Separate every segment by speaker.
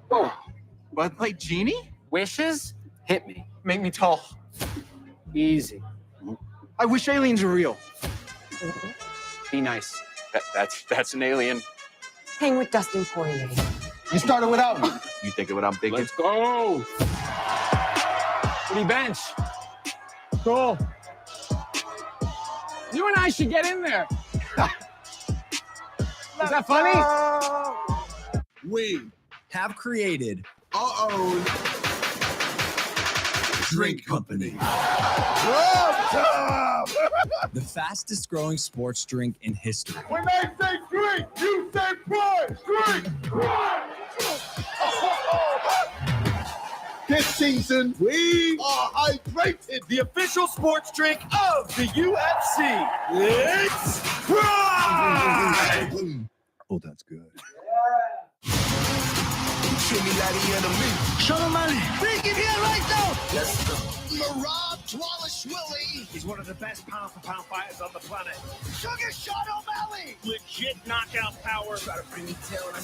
Speaker 1: Whoa. Bud Light Genie?
Speaker 2: Wishes? Hit me.
Speaker 1: Make me tall.
Speaker 2: Easy.
Speaker 1: I wish aliens were real.
Speaker 2: Be nice.
Speaker 3: That's an alien.
Speaker 4: Hang with Dustin Poirier.
Speaker 1: You started without me. You thinking what I'm thinking?
Speaker 2: Let's go. What do you bench? Cool. You and I should get in there. Is that funny?
Speaker 5: We have created our own drink company. The fastest growing sports drink in history.
Speaker 6: When I say drink, you say pride. Drink, pride. This season, we are hydrated. The official sports drink of the UFC. It's Pride!
Speaker 5: Oh, that's good.
Speaker 6: Show them money. Bring it here right now.
Speaker 5: Yes, Merab Dvalishvili.
Speaker 6: He's one of the best pound-for-pound fighters on the planet. Sugar Shot O'Malley. Legit knockout power. Try to bring me down.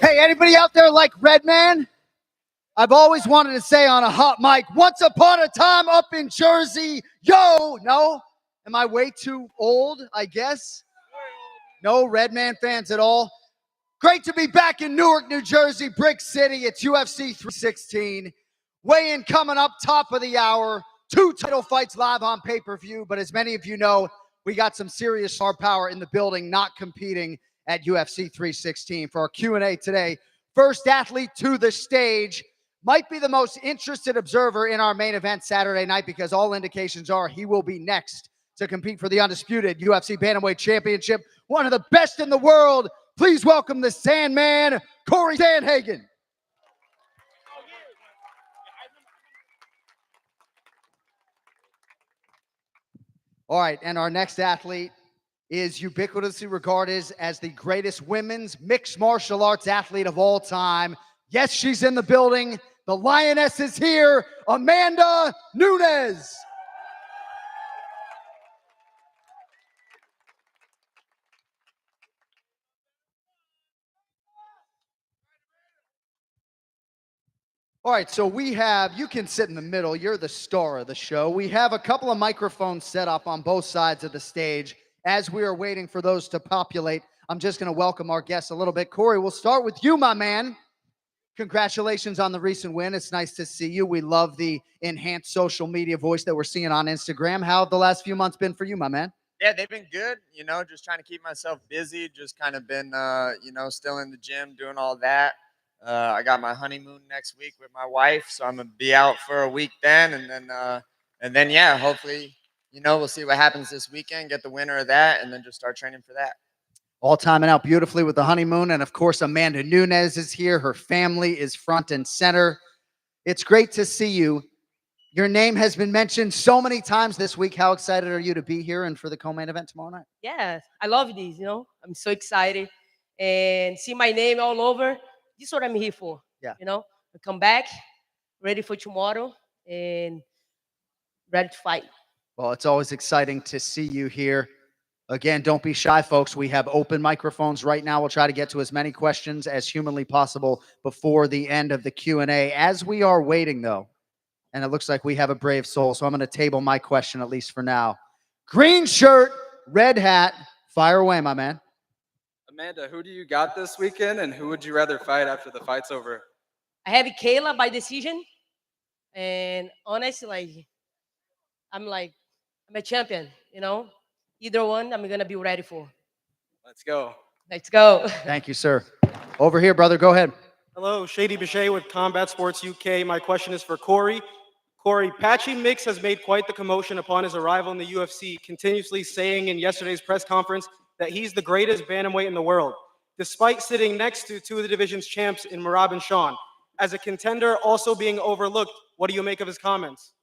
Speaker 7: Hey, anybody out there like Redman? I've always wanted to say on a hot mic, once upon a time up in Jersey, yo, no? Am I way too old, I guess? No Redman fans at all? Great to be back in Newark, New Jersey, Brick City. It's UFC 316. Weigh-in coming up, top of the hour. 2 title fights live on pay-per-view, but as many of you know, we got some serious star power in the building not competing at UFC 316. For our Q&A today, first athlete to the stage might be the most interested observer in our main event Saturday night because all indications are he will be next to compete for the undisputed UFC Bantamweight Championship. One of the best in the world. Please welcome the Sandman, Corey Sandhagen. All right, and our next athlete is ubiquitously regarded as the greatest women's mixed martial arts athlete of all time. Yes, she's in the building. The Lioness is here, Amanda Nunes. All right, so we have, you can sit in the middle. You're the star of the show. We have a couple of microphones set up on both sides of the stage. As we are waiting for those to populate, I'm just going to welcome our guests a little bit. Corey, we'll start with you, my man. Congratulations on the recent win. It's nice to see you. We love the enhanced social media voice that we're seeing on Instagram. How have the last few months been for you, my man?
Speaker 8: Yeah, they've been good. You know, just trying to keep myself busy. Just kind of been, you know, still in the gym, doing all that. I got my honeymoon next week with my wife, so I'm gonna be out for a week then, and then yeah, hopefully, you know, we'll see what happens this weekend, get the winner of that, and then just start training for that.
Speaker 7: All timing out beautifully with the honeymoon, and of course, Amanda Nunes is here. Her family is front and center. It's great to see you. Your name has been mentioned so many times this week. How excited are you to be here and for the co-main event tomorrow night?
Speaker 9: Yeah, I love this, you know. I'm so excited. And see my name all over. This is what I'm here for.
Speaker 7: Yeah.
Speaker 9: You know, I come back, ready for tomorrow, and ready to fight.
Speaker 7: Well, it's always exciting to see you here. Again, don't be shy, folks. We have open microphones right now. We'll try to get to as many questions as humanly possible before the end of the Q&A. As we are waiting, though, and it looks like we have a brave soul, so I'm going to table my question, at least for now. Green shirt, red hat. Fire away, my man.
Speaker 10: Amanda, who do you got this weekend, and who would you rather fight after the fight's over?
Speaker 9: I have Kayla by decision. And honestly, I'm a champion, you know. Either one, I'm going to be ready for.
Speaker 10: Let's go.
Speaker 9: Let's go.
Speaker 7: Thank you, sir. Over here, brother. Go ahead.
Speaker 11: Hello, Shady Bichet with Combat Sports UK. My question is for Corey. Corey, Patchy Mix has made quite the commotion upon his arrival in the UFC, continuously saying in yesterday's press conference that he's the greatest bantamweight in the world, despite sitting next to 2 of the division's champs in Merab and Sean. As a contender also being overlooked, what do you make of his comments?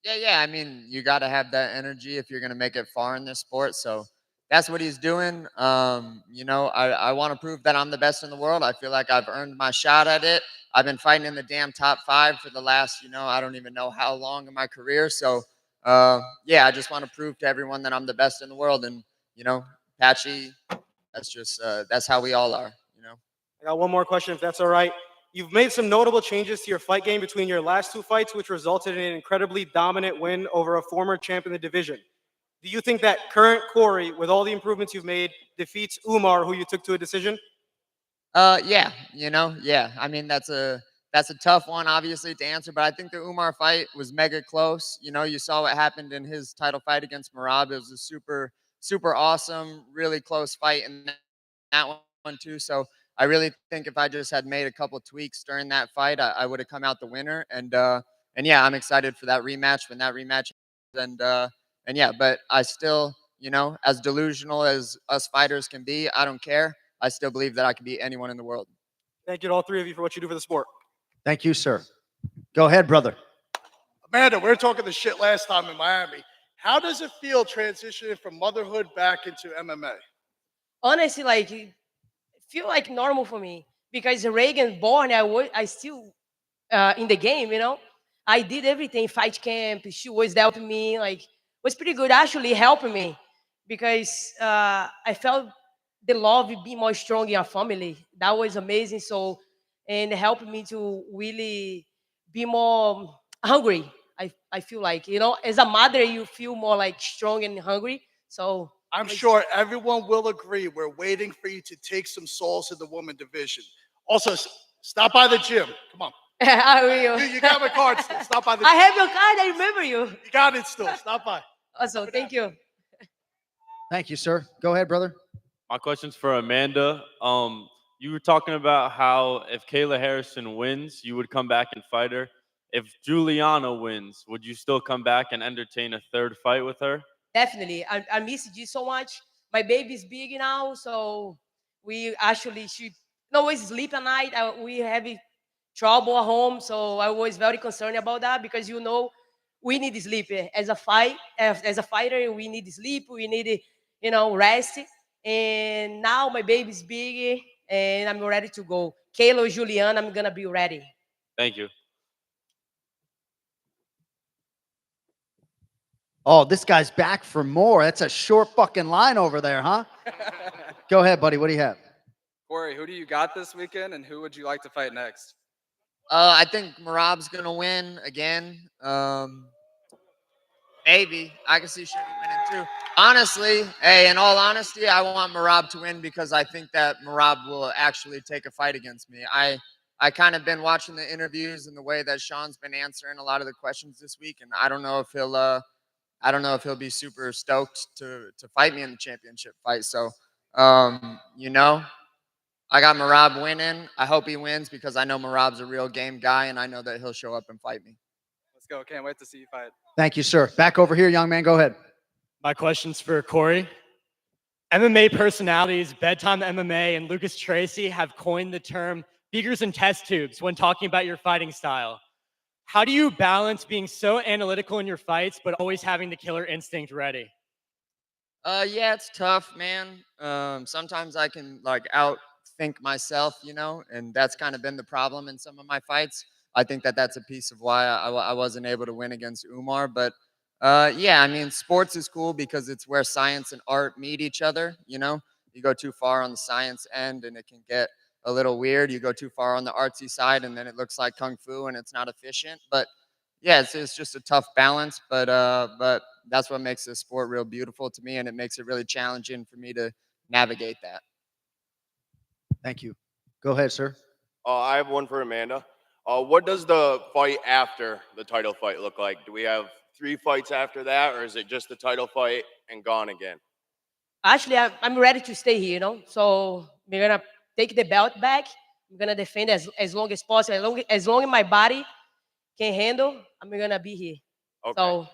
Speaker 8: Yeah. I mean, you got to have that energy if you're going to make it far in this sport. So that's what he's doing. You know, I want to prove that I'm the best in the world. I feel like I've earned my shot at it. I've been fighting in the damn top 5 for the last, you know, I don't even know how long in my career. So, yeah, I just want to prove to everyone that I'm the best in the world. And, you know, Patchy, that's just, that's how we all are, you know.
Speaker 11: I got one more question, if that's all right. You've made some notable changes to your fight game between your last 2 fights, which resulted in an incredibly dominant win over a former champ in the division. Do you think that current Corey, with all the improvements you've made, defeats Umar, who you took to a decision?
Speaker 8: Yeah, you know, yeah. I mean, that's a tough one, obviously, to answer. But I think the Umar fight was mega close. You know, you saw what happened in his title fight against Merab. It was a super awesome, really close fight in that one too. So I really think if I just had made a couple tweaks during that fight, I would have come out the winner. And yeah, I'm excited for that rematch when that rematch and yeah, but I still, you know, as delusional as us fighters can be, I don't care. I still believe that I can beat anyone in the world.
Speaker 11: Thank you to all 3 of you for what you do for the sport.
Speaker 7: Thank you, sir. Go ahead, brother.
Speaker 12: Amanda, we were talking the shit last time in Miami. How does it feel transitioning from motherhood back into MMA?
Speaker 9: Honestly, it feel like normal for me because Reagan born, I still in the game, you know. I did everything, fight camp. She was helping me, was pretty good, actually helping me because I felt the love be more strong in our family. That was amazing. So, and helped me to really be more hungry. I feel like, as a mother, you feel more like strong and hungry. So
Speaker 12: I'm sure everyone will agree. We're waiting for you to take some souls in the woman division. Also, stop by the gym. Come on.
Speaker 9: I will.
Speaker 12: You got my card still. Stop by the
Speaker 9: I
Speaker 12: gym.
Speaker 9: have your card. I remember you.
Speaker 12: You got it still. Stop by.
Speaker 9: Also, thank you.
Speaker 7: Thank you, sir. Go ahead, brother.
Speaker 13: My question's for Amanda. You were talking about how if Kayla Harrison wins, you would come back and fight her. If Juliana wins, would you still come back and entertain a third fight with her?
Speaker 9: Definitely. I miss you so much. My baby's big now, so she always sleep at night. We have trouble at home, so I was very concerned about that because we need sleep as a fighter. We need sleep. We need rest. And now my baby's big, and I'm ready to go. Kayla, Juliana, I'm gonna be ready.
Speaker 13: Thank you.
Speaker 7: Oh, this guy's back for more. That's a short fucking line over there, huh? Go ahead, buddy. What do you have?
Speaker 10: Corey, who do you got this weekend, and who would you like to fight next?
Speaker 8: I think Merab's gonna win again. Maybe I can see Sugar winning too. Honestly, in all honesty, I want Merab to win because I think that Merab will actually take a fight against me. I kind of been watching the interviews and the way that Sean's been answering a lot of the questions this week, and I don't know if he'll be super stoked to fight me in the championship fight. So, I got Merab winning. I hope he wins because I know Merab's a real game guy, and I know that he'll show up and fight me.
Speaker 10: Let's go. Can't wait to see you fight.
Speaker 7: Thank you, sir. Back over here, young man. Go ahead.
Speaker 14: My question's for Corey. MMA personalities, Bedtime MMA, and Lucas Tracy have coined the term beakers and test tubes when talking about your fighting style. How do you balance being so analytical in your fights, but always having the killer instinct ready?
Speaker 8: Yeah, it's tough, man. Sometimes I can outthink myself, and that's kind of been the problem in some of my fights. I think that that's a piece of why I wasn't able to win against Umar. But yeah, I mean, sports is cool because it's where science and art meet each other. You go too far on the science end and it can get a little weird. You go too far on the artsy side and then it looks like kung fu and it's not efficient. But yeah, it's just a tough balance. But that's what makes this sport real beautiful to me, and it makes it really challenging for me to navigate that.
Speaker 7: Thank you. Go ahead, sir.
Speaker 15: I have one for Amanda. What does the fight after the title fight look like? Do we have 3 fights after that, or is it just the title fight and gone again?
Speaker 9: Actually, I'm ready to stay here, So we're gonna take the belt back. I'm gonna defend as long as possible. As long as my body can handle, I'm gonna be here.
Speaker 15: Okay.
Speaker 9: So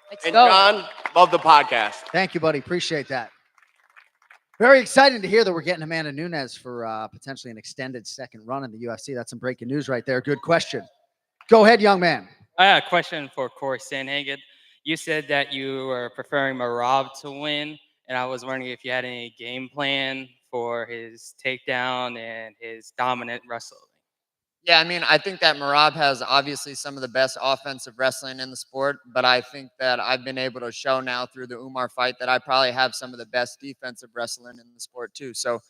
Speaker 9: let's
Speaker 15: And
Speaker 9: go.
Speaker 15: John, love the podcast.
Speaker 7: Thank you, buddy. Appreciate that. Very exciting to hear that we're getting Amanda Nunes for potentially an extended second run in the UFC. That's some breaking news right there. Good question. Go ahead, young man.
Speaker 16: I have a question for Corey Sandhagen. You said that you were preferring Merab to win, and I was wondering if you had any game plan for his takedown and his dominant wrestling.
Speaker 8: Yeah, I mean, I think that Merab has obviously some of the best offensive wrestling in the sport, but I think that I've been able to show now through the Umar fight that I probably have some of the best defensive wrestling in the sport too. So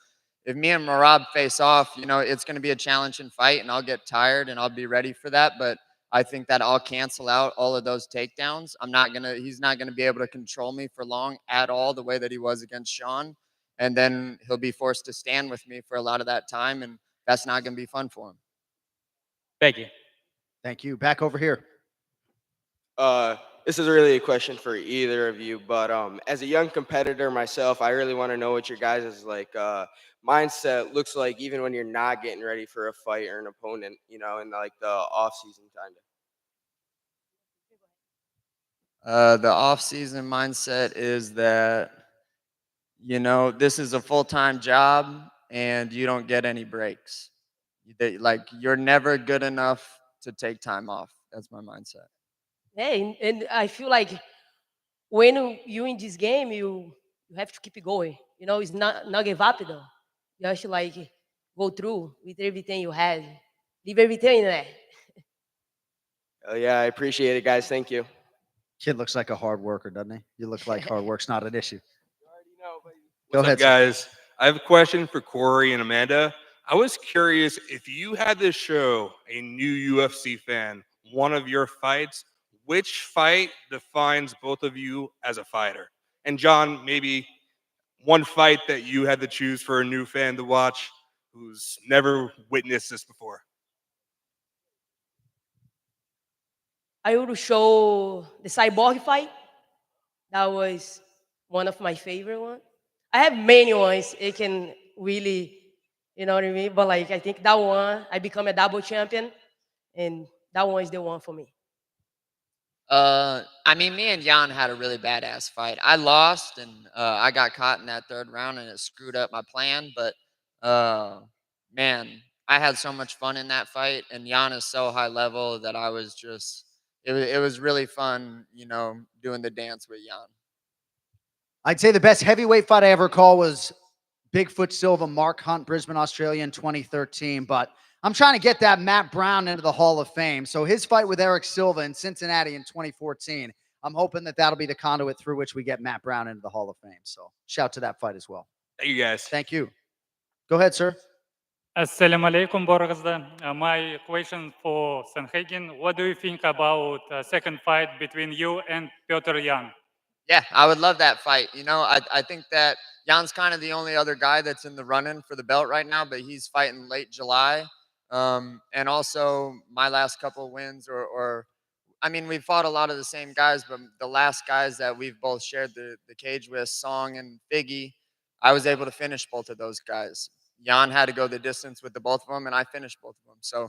Speaker 8: if me and Merab face off, it's going to be a challenging fight and I'll get tired and I'll be ready for that. But I think that I'll cancel out all of those takedowns. He's not going to be able to control me for long at all the way that he was against Sean. And then he'll be forced to stand with me for a lot of that time. And that's not going to be fun for him.
Speaker 16: Thank you.
Speaker 7: Thank you. Back over here.
Speaker 17: This is really a question for either of you, but as a young competitor myself, I really want to know what your guys' mindset looks like, even when you're not getting ready for a fight or an opponent, in the off season kind
Speaker 8: of. The off season mindset is that this is a full-time job and you don't get any breaks. You're never good enough to take time off. That's my mindset.
Speaker 9: Hey, and I feel like when you in this game, you have to keep it going. It's not give up though. You have to go through with everything you had. Leave everything in there.
Speaker 17: of. Yeah, I appreciate it, guys. Thank you.
Speaker 7: Kid looks like a hard worker, doesn't he? You look like hard work's not an issue. Go
Speaker 18: What's
Speaker 7: ahead,
Speaker 18: up,
Speaker 7: sir.
Speaker 18: guys? I have a question for Corey and Amanda. I was curious if you had to show a new UFC fan one of your fights, which fight defines both of you as a fighter? And John, maybe one fight that you had to choose for a new fan to watch who's never witnessed this before.
Speaker 9: I will show the cyborg fight. That was one of my favorite ones. I have many ones. It can really, you know what I mean? But like I think that one, I become a double champion, and that one is the one for me.
Speaker 8: I mean, me and Jan had a really badass fight. I lost, and I got caught in that third round, and it screwed up my plan. But man, I had so much fun in that fight, and Jan is so high level that I was just. It was really fun, you know, doing the dance with Jan.
Speaker 7: I'd say the best heavyweight fight I ever called was Bigfoot Silva, Mark Hunt, Brisbane, Australia in 2013. But I'm trying to get that Matt Brown into the Hall of Fame. So his fight with Eric Silva in Cincinnati in 2014, I'm hoping that that'll be the conduit through which we get Matt Brown into the Hall of Fame. So shout to that fight as well.
Speaker 18: Thank you, guys.
Speaker 7: Thank you. Go ahead, sir.
Speaker 19: Assalamu alaikum, Borgazda. My question for Sanhagen: what do you think about second fight between you and Piotr Jan?
Speaker 8: Yeah, I would love that fight. You know, I think that Jan's kind of the only other guy that's in the running for the belt right now, but he's fighting late July. And also my last couple wins, or I mean, we've fought a lot of the same guys, but the last guys that we've both shared the cage with, Song and Figgy, I was able to finish both of those guys. Jan had to go the distance with the both of them, and I finished both of them. So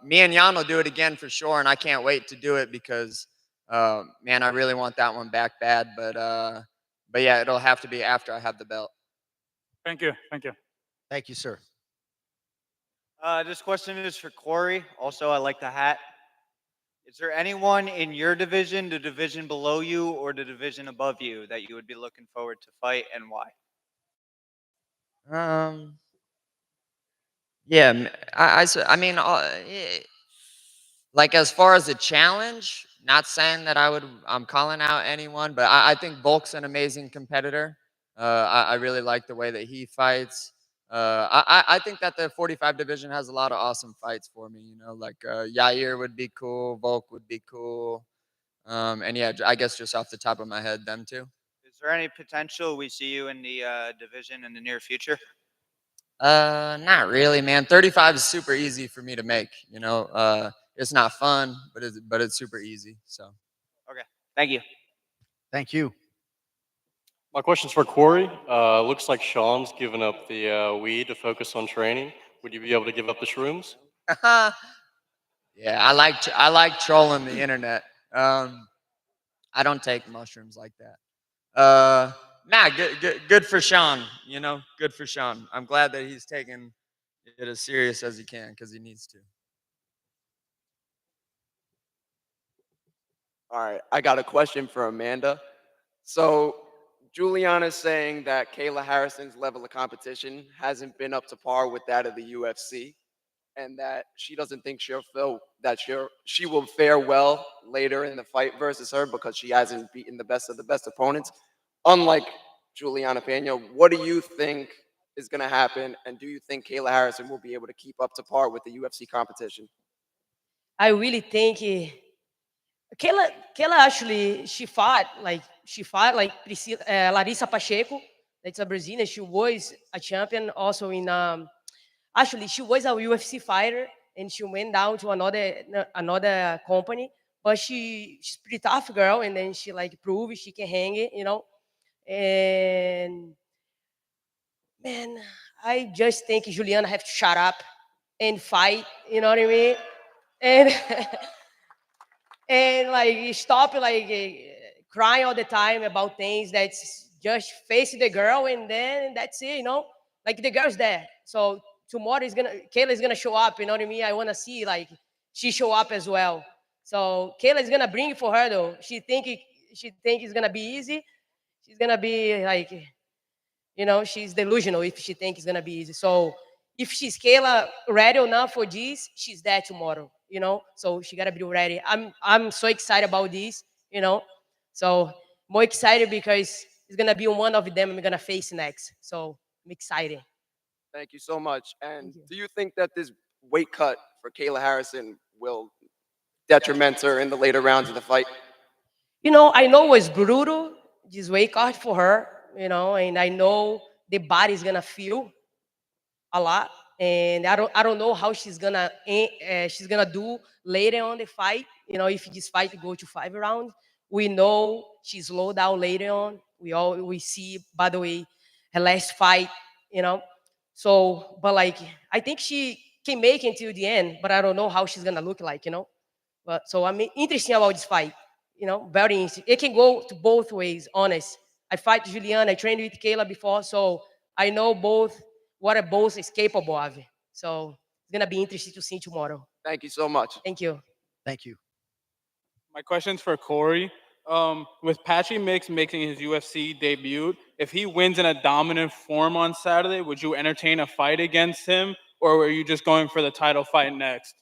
Speaker 8: me and Jan will do it again for sure, and I can't wait to do it because, man, I really want that one back bad. But yeah, it'll have to be after I have the belt.
Speaker 19: Thank you. Thank you.
Speaker 7: Thank you, sir.
Speaker 20: This question is for Corey. Also, I like the hat. Is there anyone in your division, the division below you, or the division above you that you would be looking forward to fight, and why?
Speaker 8: Yeah, I mean, like as far as a challenge, not saying that I'm calling out anyone, but I think Volk's an amazing competitor. I really like the way that he fights. I think that the 45 division has a lot of awesome fights for me. You know, like Yair would be cool, Volk would be cool, and yeah, I guess just off the top of my head, them two.
Speaker 20: Is there any potential we see you in the division in the near future?
Speaker 8: Not really, man. 35 is super easy for me to make. You know, it's not fun, but it's super easy. So.
Speaker 20: Okay. Thank you.
Speaker 7: Thank you.
Speaker 21: My question's for Corey. Looks like Sean's given up the weed to focus on training. Would you be able to give up the shrooms?
Speaker 8: Yeah, I like trolling the internet. I don't take mushrooms like that. Nah, good for Sean. You know, good for Sean. I'm glad that he's taking it as serious as he can because he needs to.
Speaker 17: All right, I got a question for Amanda. So Juliana's saying that Kayla Harrison's level of competition hasn't been up to par with that of the UFC, and that she doesn't think she will fare well later in the fight versus her because she hasn't beaten the best of the best opponents. Unlike Juliana Pena, what do you think is going to happen, and do you think Kayla Harrison will be able to keep up to par with the UFC competition?
Speaker 9: I really think Kayla actually she fought like Larissa Pacheco. That's a Brazilian. She was a champion also in actually she was a UFC fighter and she went down to another company. But she's pretty tough girl, and then she like proved she can hang it, you know. And man, I just think Juliana have to shut up and fight. You know what I mean? And and like stop like crying all the time about things. That's just face the girl, and then that's it. You know, like the girl's there. So tomorrow Kayla is gonna show up. You know what I mean? I wanna see like she show up as well. So Kayla is gonna bring it for her though. She think it's gonna be easy. She's gonna be like, you know, she's delusional if she thinks it's gonna be easy. So if she's Kayla ready enough for this, she's there tomorrow. You know, so she gotta be ready. I'm so excited about this. You know, so more excited because is gonna be one of them I'm gonna face next. So I'm excited.
Speaker 15: Thank you so much. And do you think that this weight cut for Kayla Harrison will detriment her in the later rounds of the fight?
Speaker 9: You know, I know it's brutal, this weight cut for her, you know, and I know the body's gonna feel a lot, and I don't know how she's gonna do later on the fight. You know, if this fight go to 5 rounds, we know she slowed down later on. We see, by the way, her last fight. You know, so but like I think she can make it until the end, but I don't know how she's gonna look like. You know, but so I'm interesting about this fight. You know, very interesting. It can go to both ways. Honest, I fight Juliana. I trained with Kayla before, so I know both what a both is capable of. So it's gonna be interesting to see tomorrow.
Speaker 15: Thank you so much.
Speaker 9: Thank you.
Speaker 7: Thank you.
Speaker 3: My question's for Corey. With Patchy Mix making his UFC debut, if he wins in a dominant form on Saturday, would you entertain a fight against him, or were you just going for the title fight next?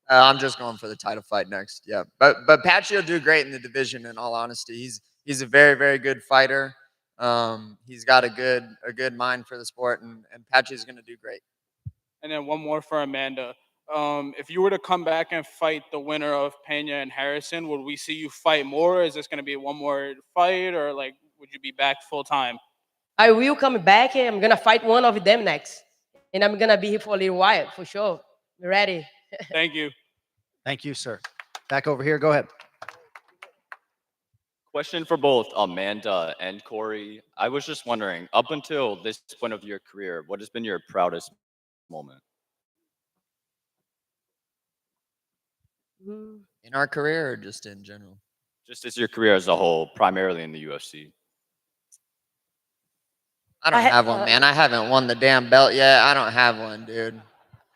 Speaker 8: I'm just going for the title fight next. Yeah, but Patchy will do great in the division. In all honesty, he's a very, very good fighter. He's got a good mind for the sport, and Patchy's going to do great.
Speaker 3: And then one more for Amanda. If you were to come back and fight the winner of Pena and Harrison, would we see you fight more? Is this going to be one more fight, or like would you be back full time?
Speaker 9: I will come back and I'm gonna fight one of them next, and I'm gonna be here for a little while for sure. You ready?
Speaker 3: Thank you.
Speaker 7: Thank you, sir. Back over here. Go ahead.
Speaker 22: Question for both Amanda and Corey. I was just wondering, up until this point of your career, what has been your proudest moment?
Speaker 8: In our career, or just in general?
Speaker 22: Just as your career as a whole, primarily in the UFC.
Speaker 8: I don't have one, man. I haven't won the damn belt yet. I don't have one, dude.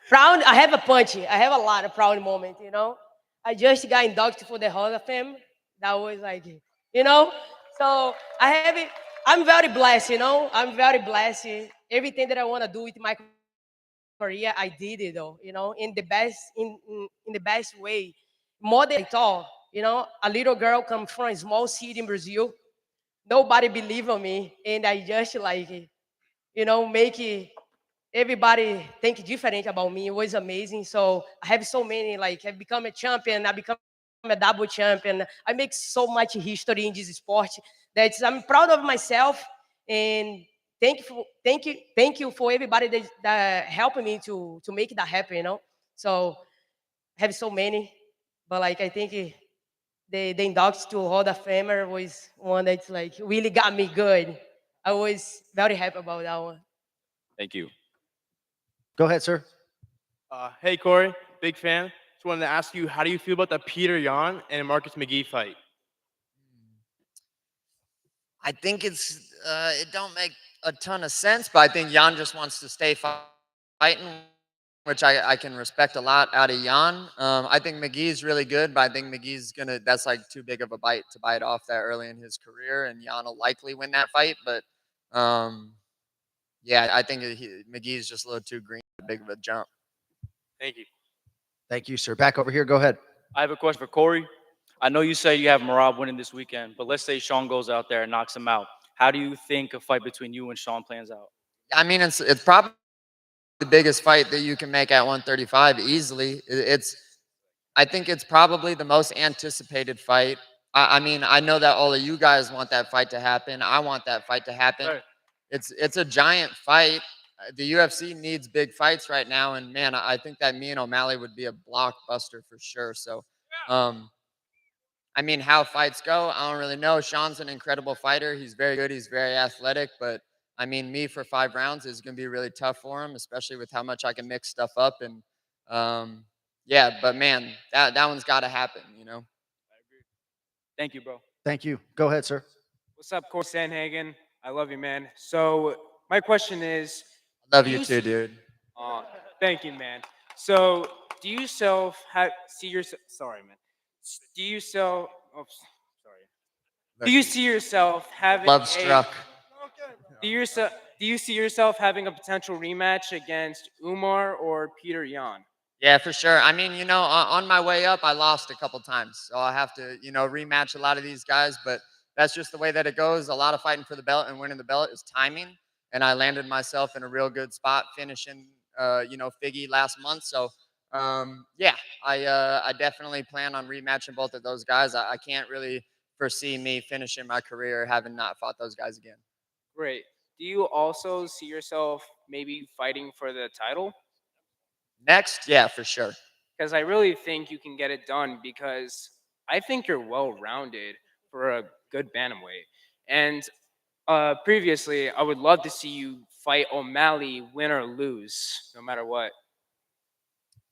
Speaker 9: Proud. I have a punch. I have a lot of proud moments. You know, I just got inducted for the Hall of Fame. That was like, you know, so I have it. I'm very blessed. You know, I'm very blessed. Everything that I want to do with my career, I did it though. You know, in the best in the best way. More than I thought. You know, a little girl come from a small city in Brazil. Nobody believe on me, and I just like, you know, make it everybody think different about me. It was amazing. So I have so many, like I've become a champion. I become a double champion. I make so much history in this sport that I'm proud of myself. And thank you for everybody that helped me to make that happen. You know, so I have so many, but like I think the induction to Hall of Famer was one that's like really got me good. I was very happy about that one.
Speaker 22: Thank you.
Speaker 7: Go ahead, sir.
Speaker 3: Hey Corey, big fan. Just wanted to ask you, how do you feel about the Peter Yan and Marcus McGee fight?
Speaker 8: I think it don't make a ton of sense, but I think Jan just wants to stay fighting, which I can respect a lot out of Jan. I think McGee's really good, but I think McGee's that's like too big of a bite to bite off that early in his career, and Jan will likely win that fight. But yeah, I think McGee's just a little too green, big of a jump.
Speaker 3: Thank you.
Speaker 7: Thank you, sir. Back over here. Go ahead.
Speaker 23: I have a question for Corey. I know you say you have Merab winning this weekend, but let's say Sean goes out there and knocks him out. How do you think a fight between you and Sean plans out?
Speaker 8: I mean, it's probably the biggest fight that you can make at 135 easily. I think it's probably the most anticipated fight. I mean, I know that all of you guys want that fight to happen. I want that fight to happen.
Speaker 3: Right.
Speaker 8: It's a giant fight. The UFC needs big fights right now, and man, I think that me and O'Malley would be a blockbuster for sure. So, I mean, how fights go, I don't really know. Sean's an incredible fighter. He's very good. He's very athletic, but I mean, me for 5 rounds is going to be really tough for him, especially with how much I can mix stuff up. And yeah, but man, that one's got to happen, you know?
Speaker 23: Thank you, bro.
Speaker 7: Thank you. Go ahead, sir.
Speaker 24: What's up, Corey Sanhagen? I love you, man. So my question is,
Speaker 8: Love you too, dude.
Speaker 24: thank you, man. So do you see yourself? Sorry, man. Do you self? Oh, sorry. Do you see yourself having
Speaker 8: Love struck.
Speaker 24: Do you see yourself having a potential rematch against Umar or Peter Yan?
Speaker 8: Yeah, for sure. I mean, you know, on my way up, I lost a couple times, so I have to, you know, rematch a lot of these guys. But that's just the way that it goes. A lot of fighting for the belt and winning the belt is timing, and I landed myself in a real good spot, finishing Figgy last month. So yeah, I definitely plan on rematching both of those guys. I can't really foresee me finishing my career having not fought those guys again.
Speaker 24: Great. Do you also see yourself maybe fighting for the title?
Speaker 8: Next, yeah, for sure.
Speaker 24: Because I really think you can get it done because I think you're well rounded for a good bantamweight. And previously, I would love to see you fight O'Malley, win or lose, no matter what.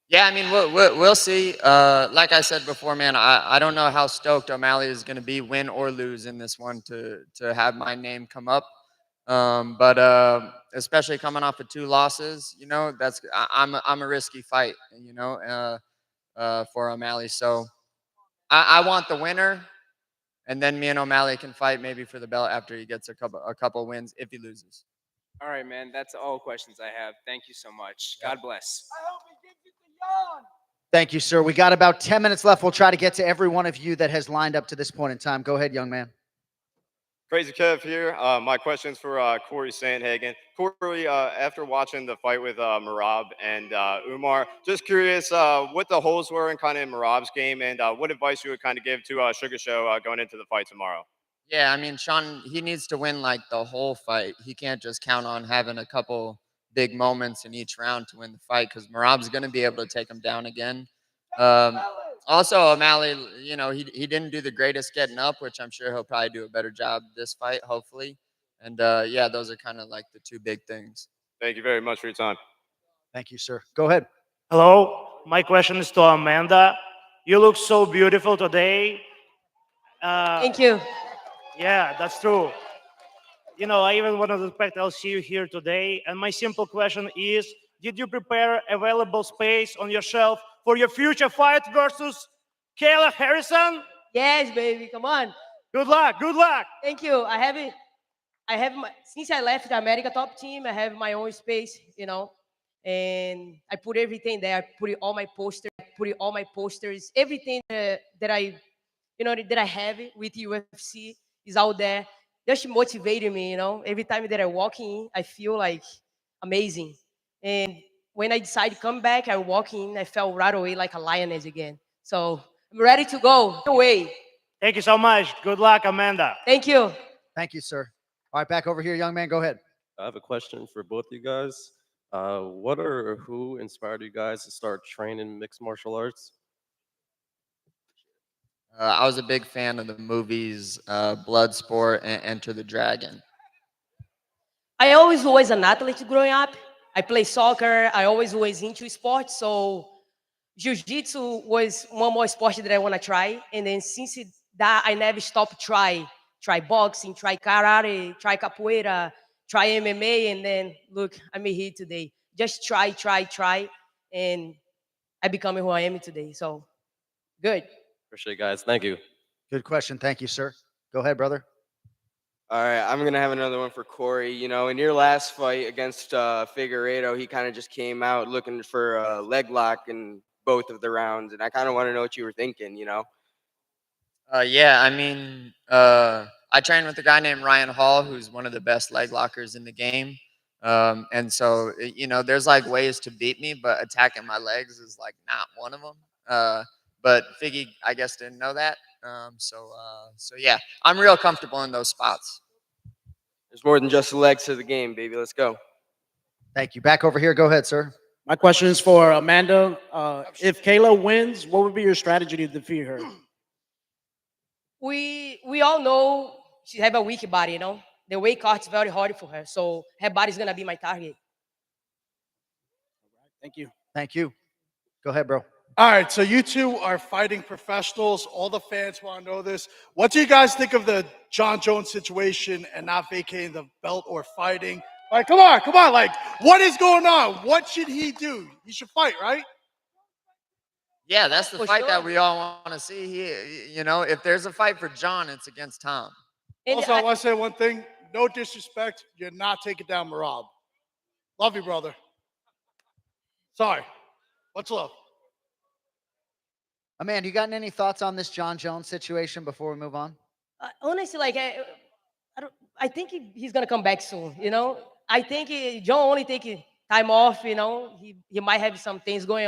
Speaker 8: Yeah, I mean, we'll see. Like I said before, man, I don't know how stoked O'Malley is going to be, win or lose in this one, to have my name come up. But especially coming off of 2 losses, I'm a risky fight, for O'Malley. So I want the winner, and then me and O'Malley can fight maybe for the belt after he gets a couple wins if he loses.
Speaker 24: All right, man. That's all questions I have. Thank you so much. God bless.
Speaker 7: Thank you, sir. We got about 10 minutes left. We'll try to get to every one of you that has lined up to this point in time. Go ahead, young man.
Speaker 1: Crazy Kev here. My question's for Corey Sandhagen. Corey, after watching the fight with Merab and Umar, just curious what the holes were in kind of Merab's game and what advice you would kind of give to Sugar Show going into the fight tomorrow.
Speaker 8: Yeah, I mean, Sean, he needs to win like the whole fight. He can't just count on having a couple big moments in each round to win the fight because Merab's going to be able to take him down again. Also, O'Malley, he didn't do the greatest getting up, which I'm sure he'll probably do a better job this fight, hopefully. And yeah, those are kind of like the 2 big things.
Speaker 1: Thank you very much for your time.
Speaker 7: Thank you, sir. Go ahead.
Speaker 2: Hello, my question is to Amanda. You look so beautiful today.
Speaker 9: Thank you.
Speaker 2: Yeah, that's true. I even wanted to expect I'll see you here today. And my simple question is, did you prepare available space on your shelf for your future fight versus Kayla Harrison?
Speaker 9: Yes, baby. Come on.
Speaker 2: Good luck. Good luck.
Speaker 9: Thank you. Since I left the America Top Team, I have my own space, and I put everything there. I put all my posters, everything that I have with UFC is out there. Just motivated me, Every time that I walk in, I feel like amazing. And when I decided to come back, I walk in, I felt right away like a lioness again. So I'm ready to go. Away.
Speaker 2: Thank you so much. Good luck, Amanda.
Speaker 9: Thank you.
Speaker 7: Thank you, sir. All right, back over here, young man. Go ahead.
Speaker 4: I have a question for both you guys. What or who inspired you guys to start training mixed martial arts?
Speaker 8: I was a big fan of the movies Bloodsport and Enter the Dragon.
Speaker 9: I always was an athlete growing up. I play soccer. I always was into sports. So jiu-jitsu was one more sport that I want to try. And then since that, I never stopped try boxing, try karate, try capoeira, try MMA. And then look, I'm here today. Just try. And I become who I am today. So good.
Speaker 4: Appreciate it, guys. Thank you.
Speaker 7: Good question. Thank you, sir. Go ahead, brother.
Speaker 17: All right, I'm gonna have another one for Corey. In your last fight against Figueiredo, he kind of just came out looking for a leg lock in both of the rounds, and I kind of want to know what you were thinking.
Speaker 8: Yeah, I mean, I trained with a guy named Ryan Hall, who's one of the best leg lockers in the game. And so, there's like ways to beat me, but attacking my legs is like not one of them. But Figgy, I guess, didn't know that. So yeah, I'm real comfortable in those spots.
Speaker 17: There's more than just the legs to the game, baby. Let's go.
Speaker 7: Thank you. Back over here. Go ahead, sir.
Speaker 5: My question is for Amanda. If Kayla wins, what would be your strategy to defeat her?
Speaker 9: We all know she have a weak body, The weight cut is very hard for her. So her body's gonna be my target.
Speaker 5: Thank you.
Speaker 7: Thank you. Go ahead, bro.
Speaker 12: All right, so you two are fighting professionals. All the fans want to know this. What do you guys think of the John Jones situation and not vacating the belt or fighting? Like, come on. Like, what is going on? What should he do? He should fight, right?
Speaker 8: Yeah, that's the
Speaker 9: For
Speaker 8: fight
Speaker 9: sure.
Speaker 8: that we all want to see. If there's a fight for John, it's against Tom.
Speaker 12: Also, I want to say one thing. No disrespect. You're not taking down Merab. Love you, brother. Sorry. What's love?
Speaker 7: Amanda, you got any thoughts on this John Jones situation before we move on?
Speaker 9: Honestly, like I don't. I think he's gonna come back soon. You know, I think John only taking time off. You know, he might have some things going on.